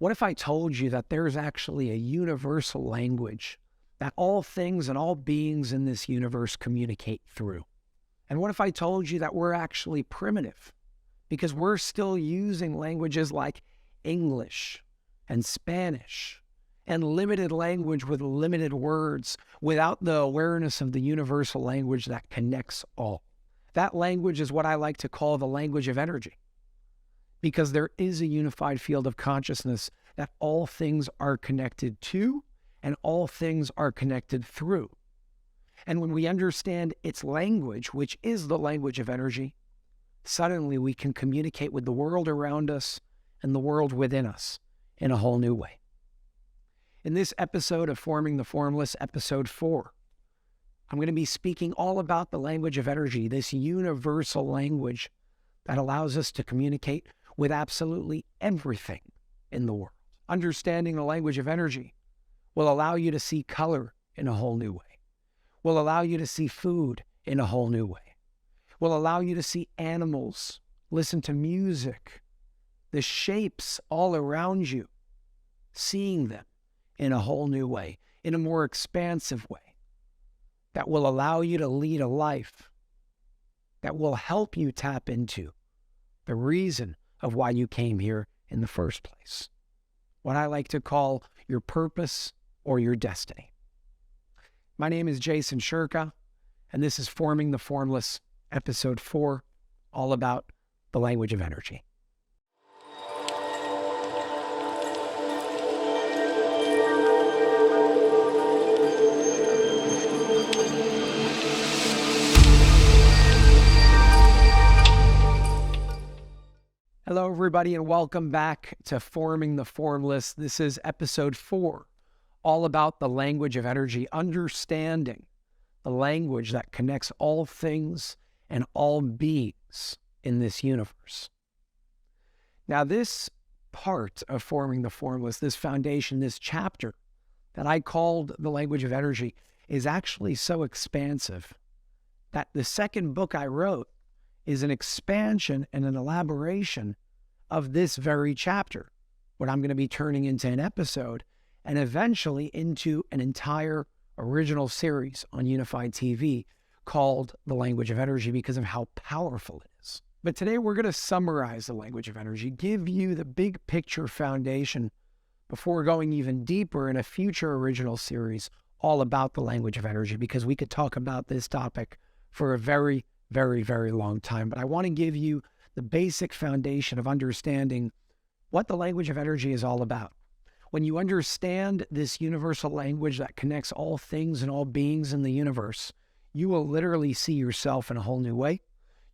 What if I told you that there's actually a universal language that all things and all beings in this universe communicate through? And what if I told you that we're actually primitive because we're still using languages like English and Spanish and limited language with limited words without the awareness of the universal language that connects all? That language is what I like to call the language of energy, because there is a unified field of consciousness that all things are connected to and all things are connected through. And when we understand its language, which is the language of energy, suddenly we can communicate with the world around us and the world within us in a whole new way. In this episode of Forming the Formless, episode 4, I'm going to be speaking all about the language of energy, this universal language that allows us to communicate with absolutely everything in the world. Understanding the language of energy will allow you to see color in a whole new way, will allow you to see food in a whole new way, will allow you to see animals, listen to music, the shapes all around you, seeing them in a whole new way, in a more expansive way, that will allow you to lead a life that will help you tap into the reason of why you came here in the first place. What I like to call your purpose or your destiny. My name is Jason Shurka, and this is Forming the Formless, episode 4, all about the language of energy. Hello, everybody, and welcome back to Forming the Formless. This is episode 4, all about the language of energy, understanding the language that connects all things and all beings in this universe. Now, this part of Forming the Formless, this foundation, this chapter that I called the language of energy, is actually so expansive that the second book I wrote is an expansion and an elaboration of this very chapter, what I'm going to be turning into an episode and eventually into an entire original series on Unified TV called The Language of Energy because of how powerful it is. But today we're going to summarize the language of energy, give you the big picture foundation before going even deeper in a future original series all about the language of energy, because we could talk about this topic for a very, very, very long time. But I want to give you the basic foundation of understanding what the language of energy is all about. When you understand this universal language that connects all things and all beings in the universe, you will literally see yourself in a whole new way.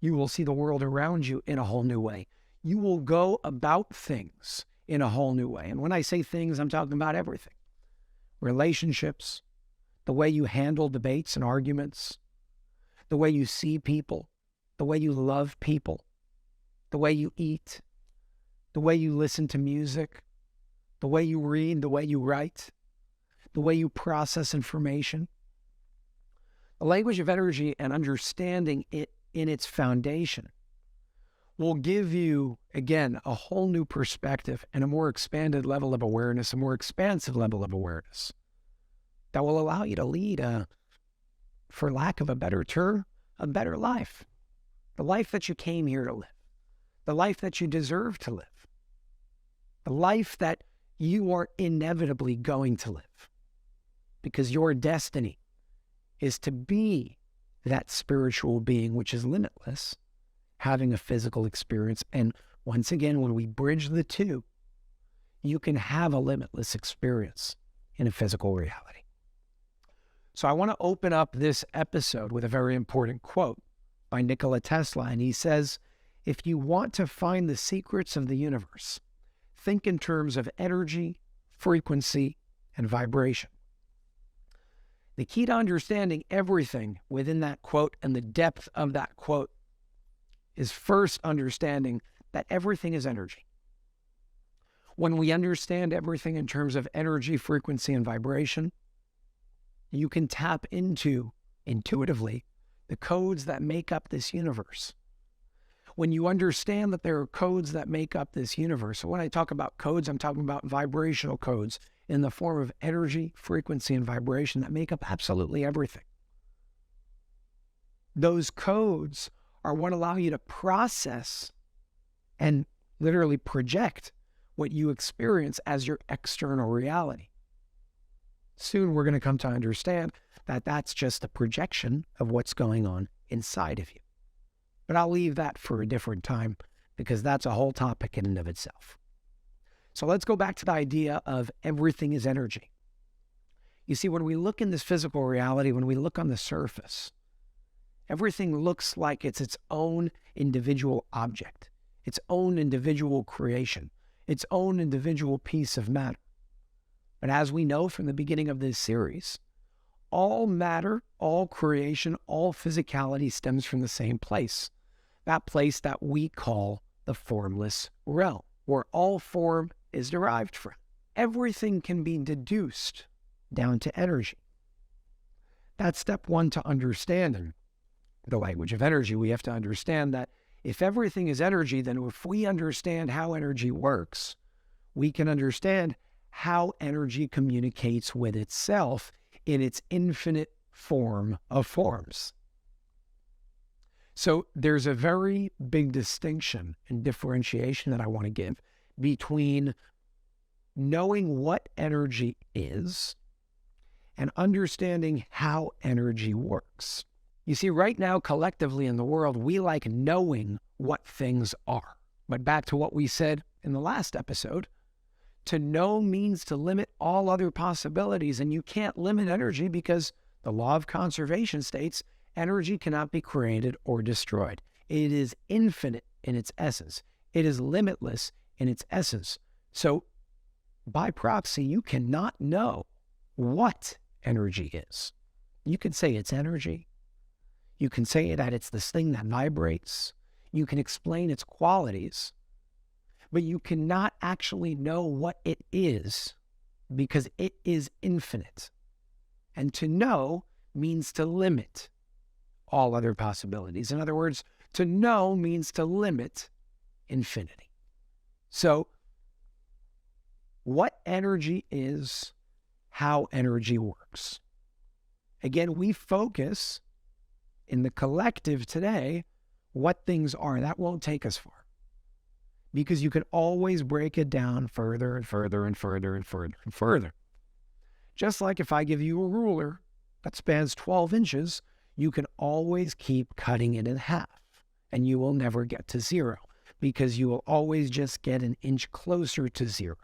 You will see the world around you in a whole new way. You will go about things in a whole new way. And when I say things, I'm talking about everything. Relationships, the way you handle debates and arguments, the way you see people, the way you love people, the way you eat, the way you listen to music, the way you read, the way you write, the way you process information. The language of energy and understanding it in its foundation will give you, again, a whole new perspective and a more expanded level of awareness, a more expansive level of awareness that will allow you to lead for lack of a better term, a better life. The life that you came here to live. The life that you deserve to live. The life that you are inevitably going to live. Because your destiny is to be that spiritual being which is limitless, having a physical experience. And once again, when we bridge the two, you can have a limitless experience in a physical reality. So I want to open up this episode with a very important quote by Nikola Tesla. And he says, if you want to find the secrets of the universe, think in terms of energy, frequency, and vibration. The key to understanding everything within that quote and the depth of that quote is first understanding that everything is energy. When we understand everything in terms of energy, frequency, and vibration, you can tap into, intuitively, the codes that make up this universe. When you understand that there are codes that make up this universe. So when I talk about codes, I'm talking about vibrational codes in the form of energy, frequency, and vibration that make up absolutely everything. Those codes are what allow you to process and literally project what you experience as your external reality. Soon we're going to come to understand that that's just a projection of what's going on inside of you. But I'll leave that for a different time because that's a whole topic in and of itself. So let's go back to the idea of everything is energy. You see, when we look in this physical reality, when we look on the surface, everything looks like it's its own individual object, its own individual creation, its own individual piece of matter. But as we know from the beginning of this series, all matter, all creation, all physicality stems from the same place. That place that we call the formless realm, where all form is derived from. Everything can be deduced down to energy. That's step one to understanding the language of energy. We have to understand that if everything is energy, then if we understand how energy works, we can understand how energy communicates with itself in its infinite form of forms. So there's a very big distinction and differentiation that I want to give between knowing what energy is and understanding how energy works. You see, right now, collectively in the world, we like knowing what things are. But back to what we said in the last episode, to know means to limit all other possibilities, and you can't limit energy because the law of conservation states energy cannot be created or destroyed. It is infinite in its essence. It is limitless in its essence. So, by proxy, you cannot know what energy is. You can say it's energy. You can say that it's this thing that vibrates. You can explain its qualities. But you cannot actually know what it is because it is infinite. And to know means to limit all other possibilities. In other words, to know means to limit infinity. So, what energy is, how energy works. Again, we focus in the collective today what things are. That won't take us far. Because you can always break it down further and further and further and further and further. Just like if I give you a ruler that spans 12 inches, you can always keep cutting it in half, and you will never get to zero, because you will always just get an inch closer to zero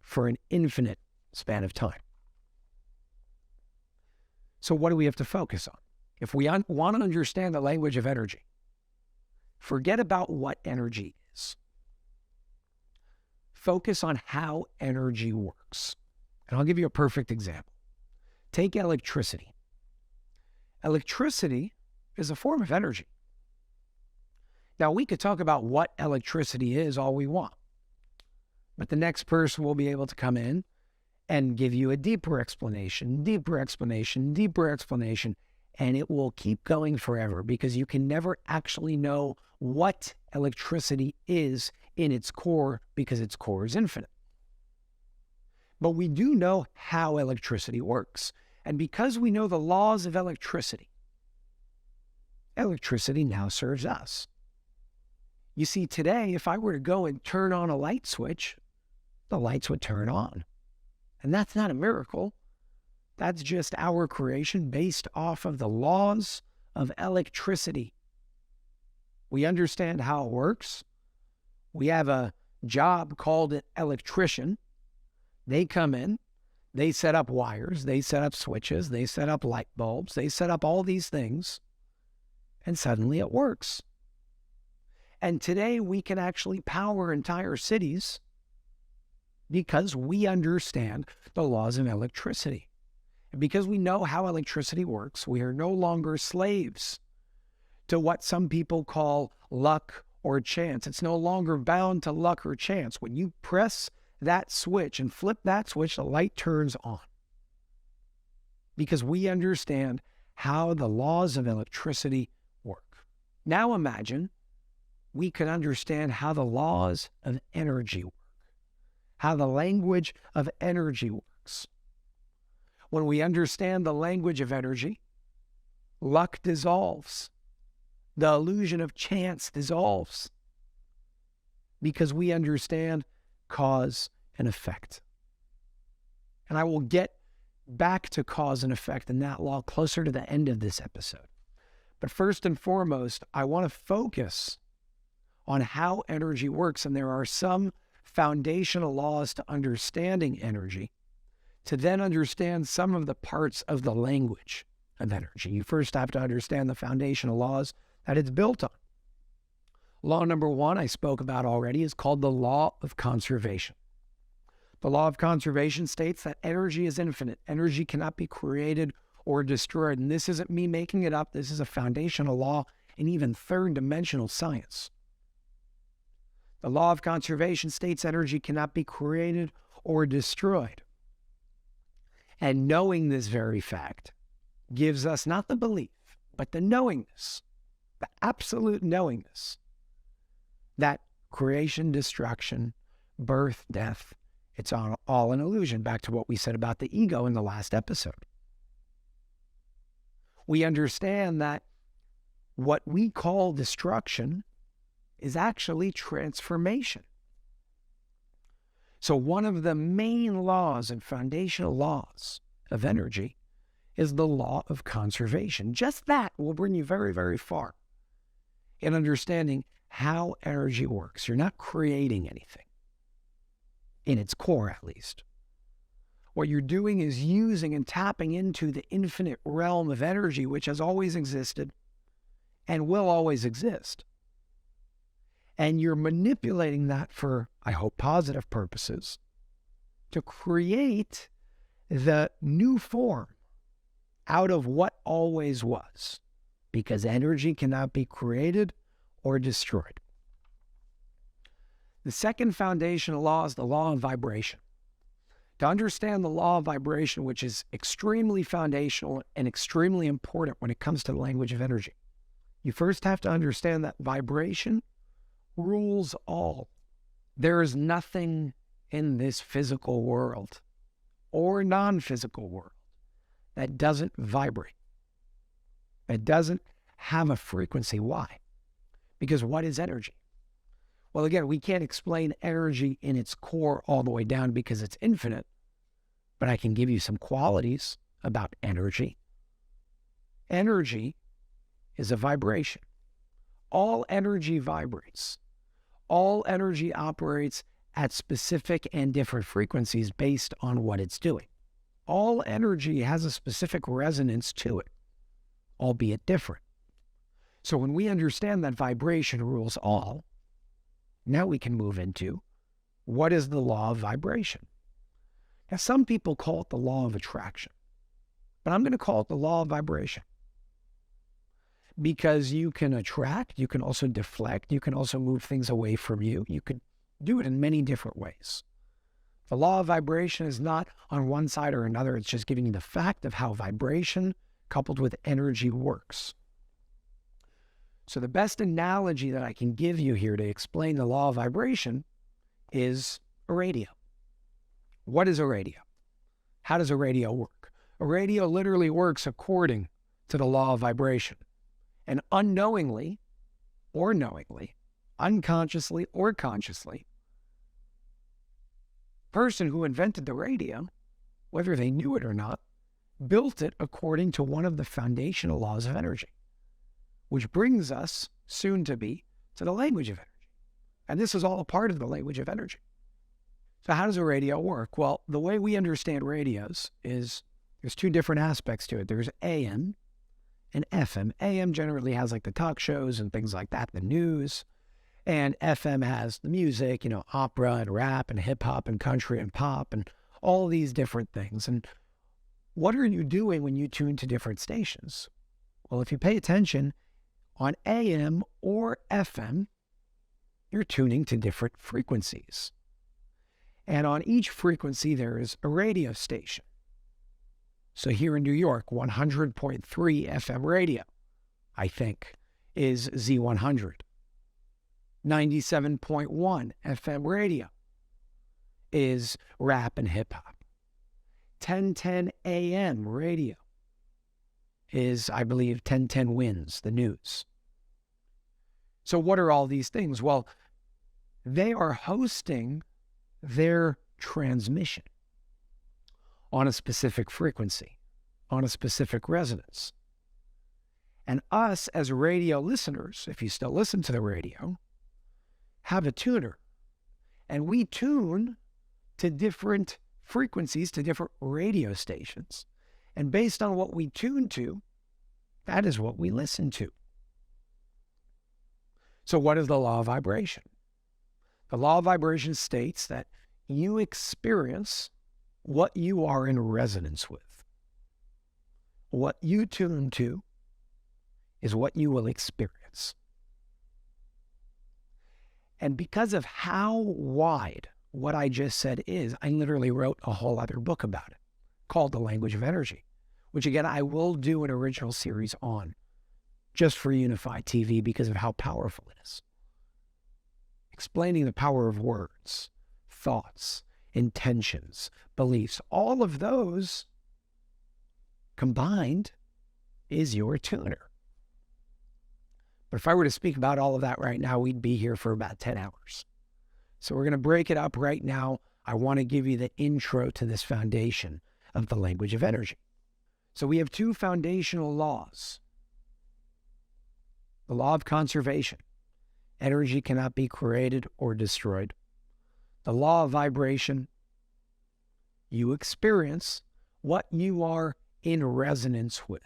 for an infinite span of time. So what do we have to focus on? If we want to understand the language of energy, forget about what energy is. Focus on how energy works. And I'll give you a perfect example. Take electricity. Electricity is a form of energy. Now, we could talk about what electricity is all we want, but the next person will be able to come in and give you a deeper explanation, and it will keep going forever because you can never actually know what electricity is in its core because its core is infinite. But we do know how electricity works. And because we know the laws of electricity, electricity now serves us. You see, today, if I were to go and turn on a light switch, the lights would turn on. And that's not a miracle. That's just our creation based off of the laws of electricity. We understand how it works. We have a job called an electrician. They come in, they set up wires, they set up switches, they set up light bulbs, they set up all these things, and suddenly it works. And today we can actually power entire cities because we understand the laws of electricity. And because we know how electricity works, we are no longer slaves to what some people call luck or chance. It's no longer bound to luck or chance. When you press that switch and flip that switch, the light turns on. Because we understand how the laws of electricity work. Now imagine we could understand how the laws of energy work, how the language of energy works. When we understand the language of energy, luck dissolves. The illusion of chance dissolves because we understand cause and effect. And I will get back to cause and effect and that law closer to the end of this episode. But first and foremost, I want to focus on how energy works. And there are some foundational laws to understanding energy to then understand some of the parts of the language of energy. You first have to understand the foundational laws that it's built on. Law number one I spoke about already is called the law of conservation. The law of conservation states that energy is infinite. Energy cannot be created or destroyed. And this isn't me making it up. This is a foundational law in even third-dimensional science. The law of conservation states energy cannot be created or destroyed. And knowing this very fact gives us not the belief, but the knowingness, the absolute knowingness that creation, destruction, birth, death, it's all an illusion, back to what we said about the ego in the last episode. We understand that what we call destruction is actually transformation. So one of the main laws and foundational laws of energy is the law of conservation. Just that will bring you very, very far in understanding how energy works. You're not creating anything, in its core at least. What you're doing is using and tapping into the infinite realm of energy, which has always existed and will always exist. And you're manipulating that for, I hope, positive purposes to create the new form out of what always was, because energy cannot be created or destroyed. The second foundational law is the law of vibration. To understand the law of vibration, which is extremely foundational and extremely important when it comes to the language of energy, you first have to understand that vibration rules all. There is nothing in this physical world or non-physical world that doesn't vibrate, that doesn't have a frequency. Why? Because what is energy? Well, again, we can't explain energy in its core all the way down because it's infinite, but I can give you some qualities about energy. Energy is a vibration. All energy vibrates. All energy operates at specific and different frequencies based on what it's doing. All energy has a specific resonance to it, albeit different. So when we understand that vibration rules all, now we can move into what is the law of vibration. Now, some people call it the law of attraction, but I'm going to call it the law of vibration. Because you can attract, you can also deflect, you can also move things away from you. You could do it in many different ways. The law of vibration is not on one side or another. It's just giving you the fact of how vibration coupled with energy works. So the best analogy that I can give you here to explain the law of vibration is a radio. What is a radio? How does a radio work? A radio literally works according to the law of vibration. And unknowingly or knowingly, unconsciously or consciously, the person who invented the radio, whether they knew it or not, built it according to one of the foundational laws of energy, which brings us soon to be to the language of energy. And this is all a part of the language of energy. So how does a radio work? Well, the way we understand radios is there's two different aspects to it. There's AM and FM. AM generally has like the talk shows and things like that, the news. And FM has the music, opera and rap and hip hop and country and pop and all these different things. And what are you doing when you tune to different stations? Well, if you pay attention, on AM or FM, you're tuning to different frequencies. And on each frequency, there is a radio station. So here in New York, 100.3 FM radio, I think. is Z100. 97.1 FM radio is rap and hip hop. 1010 AM radio is, I believe, 1010 Wins, the news. So what are all these things? Well, they are hosting their transmission on a specific frequency, on a specific resonance. And us as radio listeners, if you still listen to the radio, have a tuner. And we tune to different frequencies, to different radio stations. And based on what we tune to, that is what we listen to. So what is the law of vibration? The law of vibration states that you experience what you are in resonance with. What you tune to is what you will experience. And because of how wide what I just said is, I literally wrote a whole other book about it called The Language of Energy, which again, I will do an original series on just for Unified TV because of how powerful it is. Explaining the power of words, thoughts, intentions, beliefs, all of those combined is your tuner. But if I were to speak about all of that right now, we'd be here for about 10 hours. So we're going to break it up right now. I want to give you the intro to this foundation of the language of energy. So we have two foundational laws. The law of conservation. Energy cannot be created or destroyed. The law of vibration. You experience what you are in resonance with.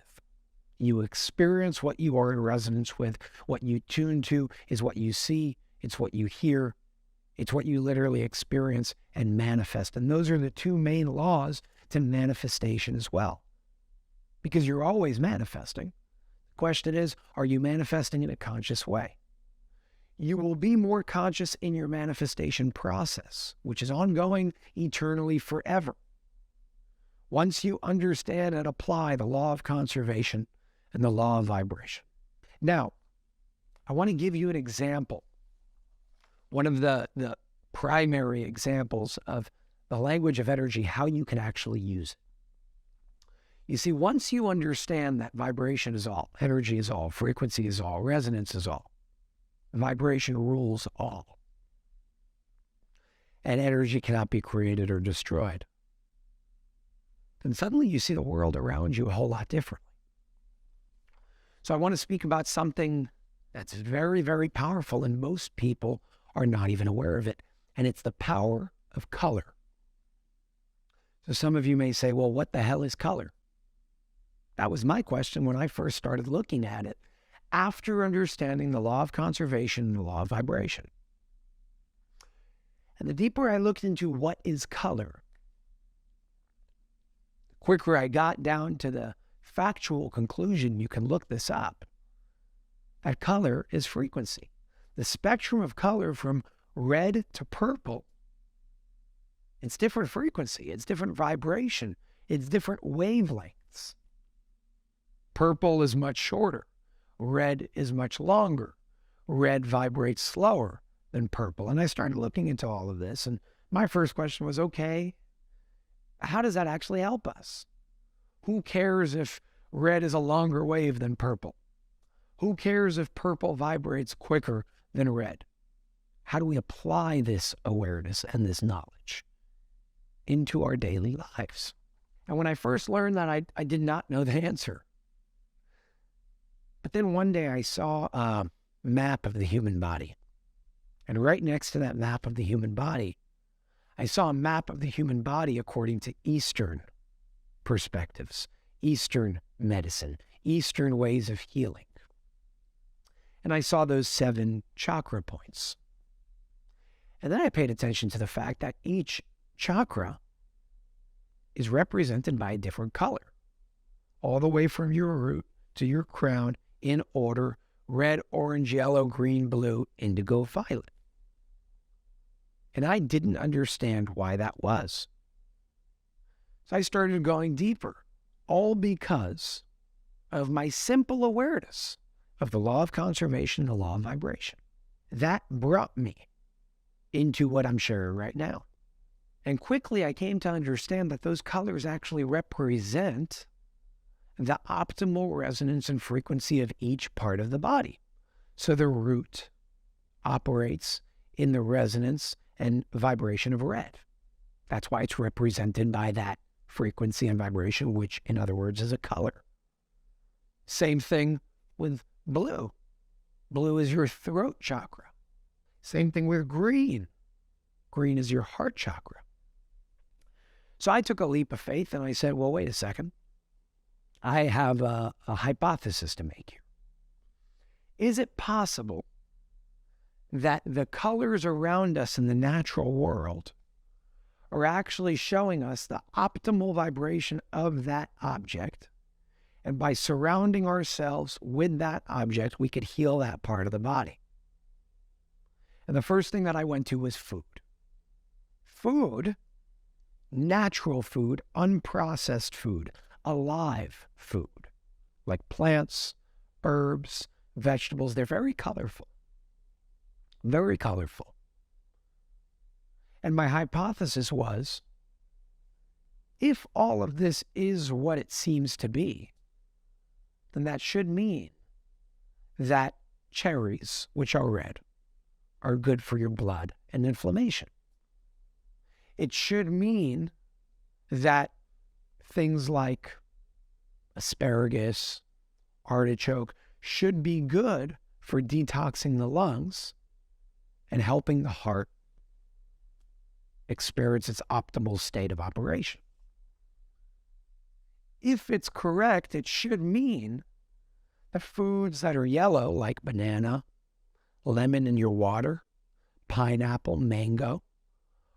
You experience what you are in resonance with. What you tune to is what you see. It's what you hear. It's what you literally experience and manifest. And those are the two main laws to manifestation as well. Because you're always manifesting. The question is, are you manifesting in a conscious way? You will be more conscious in your manifestation process, which is ongoing eternally forever. Once you understand and apply the law of conservation and the law of vibration. Now, I want to give you an example. One of the primary examples of the language of energy, how you can actually use it. You see, once you understand that vibration is all, energy is all, frequency is all, resonance is all, vibration rules all, and energy cannot be created or destroyed, then suddenly you see the world around you a whole lot differently. So I want to speak about something that's very, very powerful, and most people are not even aware of it, and it's the power of color. So some of you may say, well, what the hell is color? That was my question when I first started looking at it, after understanding the law of conservation and the law of vibration. And the deeper I looked into what is color, the quicker I got down to the factual conclusion, you can look this up, that color is frequency. The spectrum of color from red to purple, it's different frequency, it's different vibration, it's different wavelengths. Purple is much shorter. Red is much longer. Red vibrates slower than purple. And I started looking into all of this, and my first question was, okay, how does that actually help us? Who cares if red is a longer wave than purple? Who cares if purple vibrates quicker than red? How do we apply this awareness and this knowledge into our daily lives? And when I first learned that, I did not know the answer. But then one day I saw a map of the human body. And right next to that map of the human body, I saw a map of the human body according to Eastern perspectives, Eastern medicine, Eastern ways of healing. And I saw those 7 chakra points. And then I paid attention to the fact that each chakra is represented by a different color, all the way from your root to your crown in order: red, orange, yellow, green, blue, indigo, violet. And I didn't understand why that was. So I started going deeper, all because of my simple awareness of the law of conservation, the law of vibration. That brought me into what I'm sharing right now. And quickly I came to understand that those colors actually represent the optimal resonance and frequency of each part of the body. So the root operates in the resonance and vibration of red. That's why it's represented by that frequency and vibration, which in other words is a color. Same thing with blue. Blue is your throat chakra. Same thing with green. Green is your heart chakra. So I took a leap of faith and I said, well, wait a second. I have a hypothesis to make here. Is it possible that the colors around us in the natural world are actually showing us the optimal vibration of that object? And by surrounding ourselves with that object, we could heal that part of the body. And the first thing that I went to was food. Food, natural food, unprocessed food, alive food, like plants, herbs, vegetables. They're very colorful. Very colorful. And my hypothesis was, if all of this is what it seems to be, then that should mean that cherries, which are red, are good for your blood and inflammation. It should mean that things like asparagus, artichoke should be good for detoxing the lungs and helping the heart experience its optimal state of operation. If it's correct, it should mean that foods that are yellow, like banana, lemon in your water, pineapple, mango,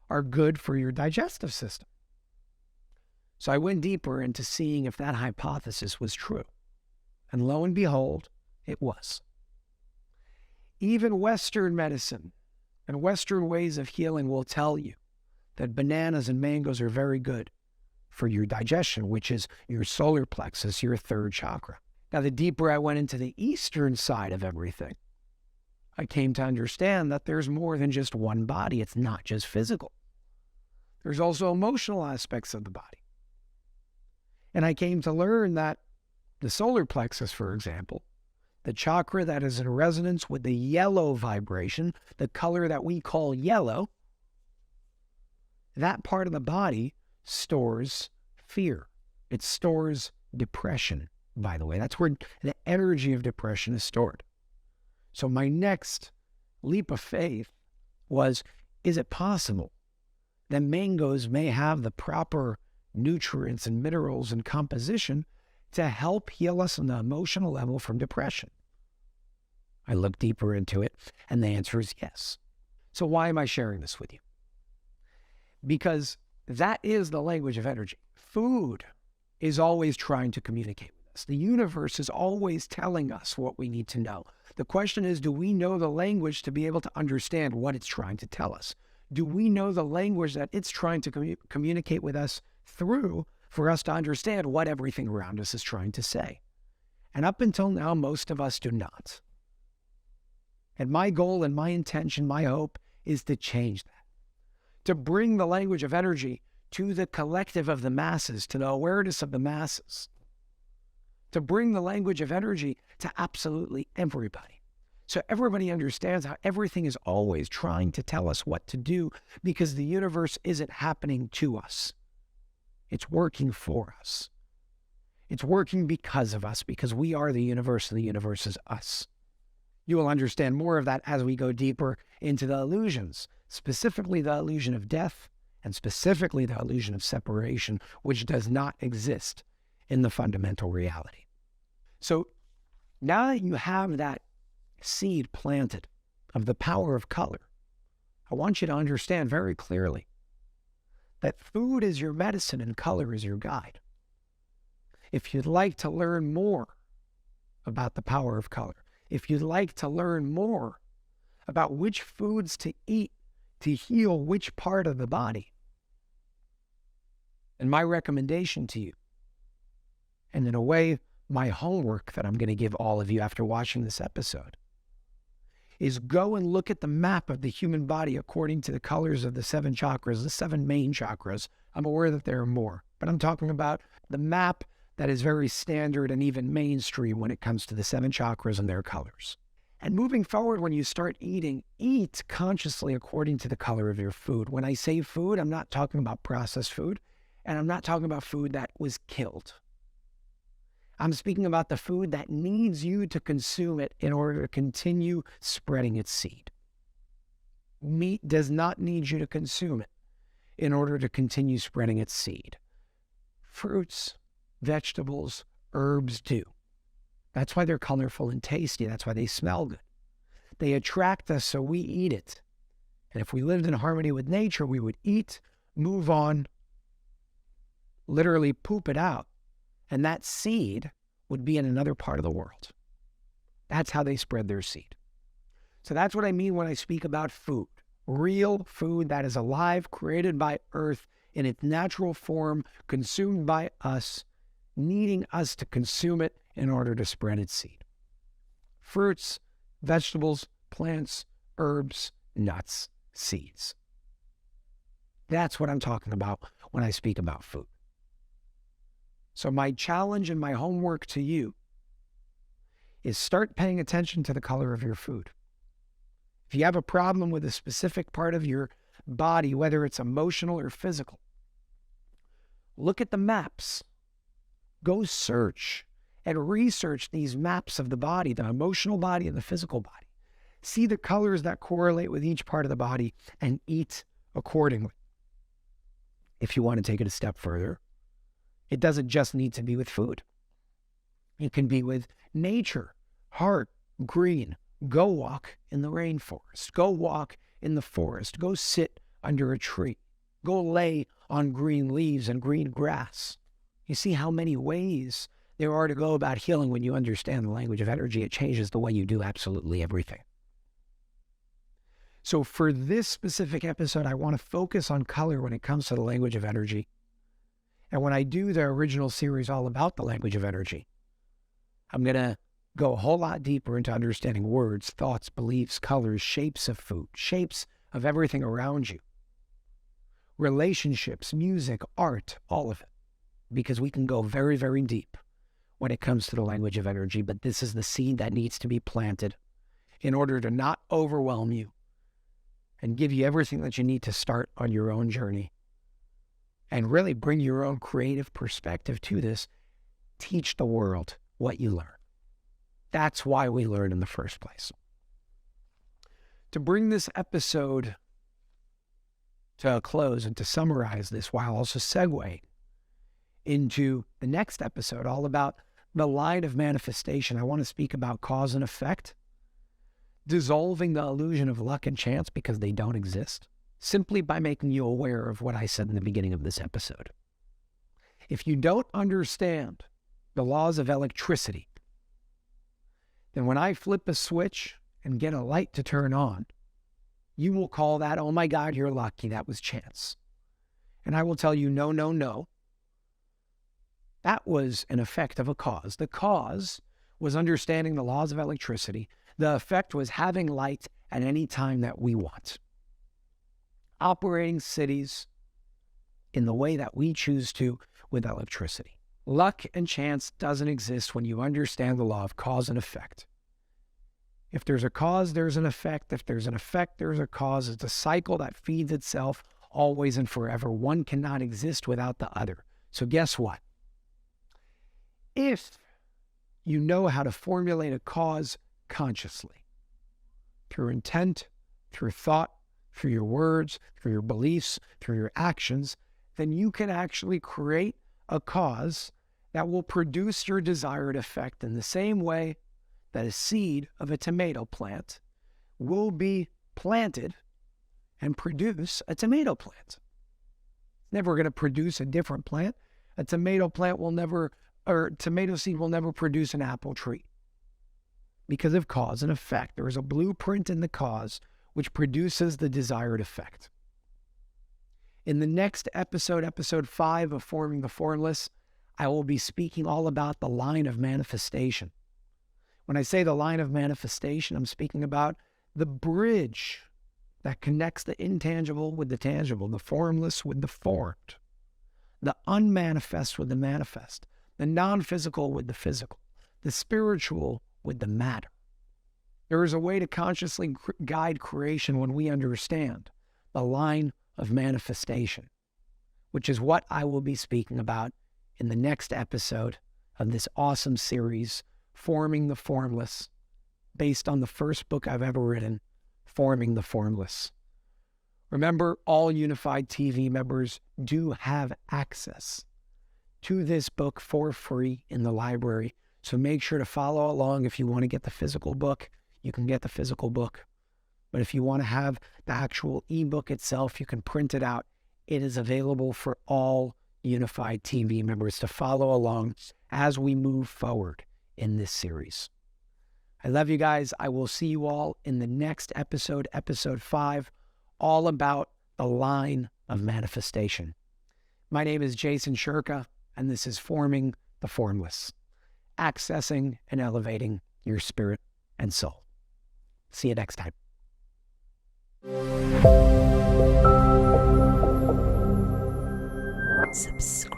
are good for your digestive system. So I went deeper into seeing if that hypothesis was true. And lo and behold, it was. Even Western medicine and Western ways of healing will tell you that bananas and mangoes are very good for your digestion, which is your solar plexus, your third chakra. Now, the deeper I went into the Eastern side of everything, I came to understand that there's more than just one body. It's not just physical. There's also emotional aspects of the body. And I came to learn that the solar plexus, for example, the chakra that is in resonance with the yellow vibration, the color that we call yellow, that part of the body stores fear. It stores depression, by the way. That's where the energy of depression is stored. So my next leap of faith was, is it possible that mangoes may have the proper nutrients and minerals and composition to help heal us on the emotional level from depression? I looked deeper into it, and the answer is yes. So why am I sharing this with you? Because that is the language of energy. Food is always trying to communicate with us. The universe is always telling us what we need to know. The question is, do we know the language to be able to understand what it's trying to tell us? Do we know the language that it's trying to communicate with us through for us to understand what everything around us is trying to say? And up until now, most of us do not. And my goal and my intention, my hope, is to change that. To bring the language of energy to the collective of the masses, to the awareness of the masses. To bring the language of energy to absolutely everybody. So everybody understands how everything is always trying to tell us what to do, because the universe isn't happening to us. It's working for us. It's working because of us, because we are the universe and the universe is us. You will understand more of that as we go deeper into the illusions, specifically the illusion of death and specifically the illusion of separation, which does not exist in the fundamental reality. So now that you have that seed planted of the power of color, I want you to understand very clearly that food is your medicine and color is your guide. If you'd like to learn more about the power of color, if you'd like to learn more about which foods to eat to heal which part of the body, and my recommendation to you, and in a way, my homework that I'm going to give all of you after watching this episode is go and look at the map of the human body according to the colors of the 7 chakras, the 7 main chakras. I'm aware that there are more, but I'm talking about the map that is very standard and even mainstream when it comes to the 7 chakras and their colors. And moving forward, when you start eating, eat consciously according to the color of your food. When I say food, I'm not talking about processed food, and I'm not talking about food that was killed. I'm speaking about the food that needs you to consume it in order to continue spreading its seed. Meat does not need you to consume it in order to continue spreading its seed. Fruits, vegetables, herbs do. That's why they're colorful and tasty. That's why they smell good. They attract us, so we eat it. And if we lived in harmony with nature, we would eat, move on, literally poop it out. And that seed would be in another part of the world. That's how they spread their seed. So that's what I mean when I speak about food. Real food that is alive, created by Earth in its natural form, consumed by us, needing us to consume it in order to spread its seed. Fruits, vegetables, plants, herbs, nuts, seeds. That's what I'm talking about when I speak about food. So my challenge and my homework to you is start paying attention to the color of your food. If you have a problem with a specific part of your body, whether it's emotional or physical, look at the maps. Go search and research these maps of the body, the emotional body and the physical body. See the colors that correlate with each part of the body and eat accordingly. If you want to take it a step further, it doesn't just need to be with food. It can be with nature, heart, green. Go walk in the rainforest. Go walk in the forest. Go sit under a tree. Go lay on green leaves and green grass. You see how many ways there are to go about healing when you understand the language of energy. It changes the way you do absolutely everything. So for this specific episode, I want to focus on color when it comes to the language of energy. And when I do the original series all about the language of energy, I'm going to go a whole lot deeper into understanding words, thoughts, beliefs, colors, shapes of food, shapes of everything around you, relationships, music, art, all of it. Because we can go very, very deep when it comes to the language of energy, but this is the seed that needs to be planted in order to not overwhelm you and give you everything that you need to start on your own journey and really bring your own creative perspective to this. Teach the world what you learn. That's why we learn in the first place. To bring this episode to a close and to summarize this while also segueing into the next episode, all about the line of manifestation, I want to speak about cause and effect, dissolving the illusion of luck and chance because they don't exist, simply by making you aware of what I said in the beginning of this episode. If you don't understand the laws of electricity, then when I flip a switch and get a light to turn on, you will call that, oh my God, you're lucky, that was chance. And I will tell you, no, no, no. That was an effect of a cause. The cause was understanding the laws of electricity. The effect was having light at any time that we want. Operating cities in the way that we choose to with electricity. Luck and chance doesn't exist when you understand the law of cause and effect. If there's a cause, there's an effect. If there's an effect, there's a cause. It's a cycle that feeds itself always and forever. One cannot exist without the other. So guess what? If you know how to formulate a cause consciously, through intent, through thought, through your words, through your beliefs, through your actions, then you can actually create a cause that will produce your desired effect in the same way that a seed of a tomato plant will be planted and produce a tomato plant. It's never going to produce a different plant. A tomato plant will never, or tomato seed will never produce an apple tree because of cause and effect. There is a blueprint in the cause which produces the desired effect. In the next episode, episode 5 of Forming the Formless, I will be speaking all about the line of manifestation. When I say the line of manifestation, I'm speaking about the bridge that connects the intangible with the tangible, the formless with the formed, the unmanifest with the manifest, the non-physical with the physical, the spiritual with the matter. There is a way to consciously guide creation when we understand the line of manifestation, which is what I will be speaking about in the next episode of this awesome series, Forming the Formless, based on the first book I've ever written, Forming the Formless. Remember, all Unified TV members do have access to this book for free in the library, so make sure to follow along. If you want to get the physical book, you can get the physical book. But if you want to have the actual ebook itself, you can print it out. It is available for all Unified TV members to follow along as we move forward in this series. I love you guys. I will see you all in the next episode, episode 5, all about the line of manifestation. My name is Jason Shurka, and this is Forming the Formless, accessing and elevating your spirit and soul. See you next time. Subscribe.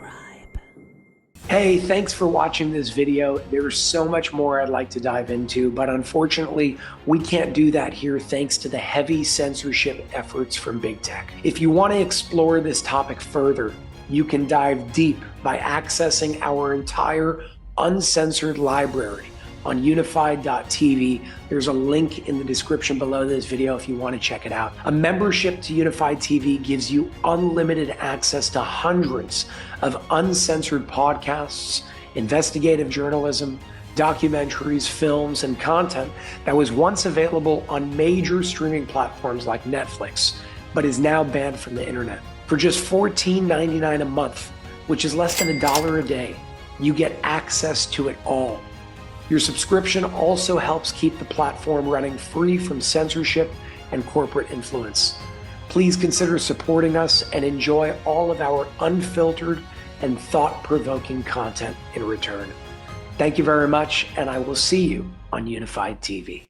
Hey, thanks for watching this video. There's so much more I'd like to dive into, but unfortunately, we can't do that here thanks to the heavy censorship efforts from big tech. If you want to explore this topic further, you can dive deep by accessing our entire uncensored library on unified.tv. There's a link in the description below this video if you want to check it out. A membership to Unified TV gives you unlimited access to hundreds of uncensored podcasts, investigative journalism, documentaries, films, and content that was once available on major streaming platforms like Netflix, but is now banned from the internet. For just $14.99 a month, which is less than $1 a day, you get access to it all. Your subscription also helps keep the platform running free from censorship and corporate influence. Please consider supporting us and enjoy all of our unfiltered and thought-provoking content in return. Thank you very much, and I will see you on Unified TV.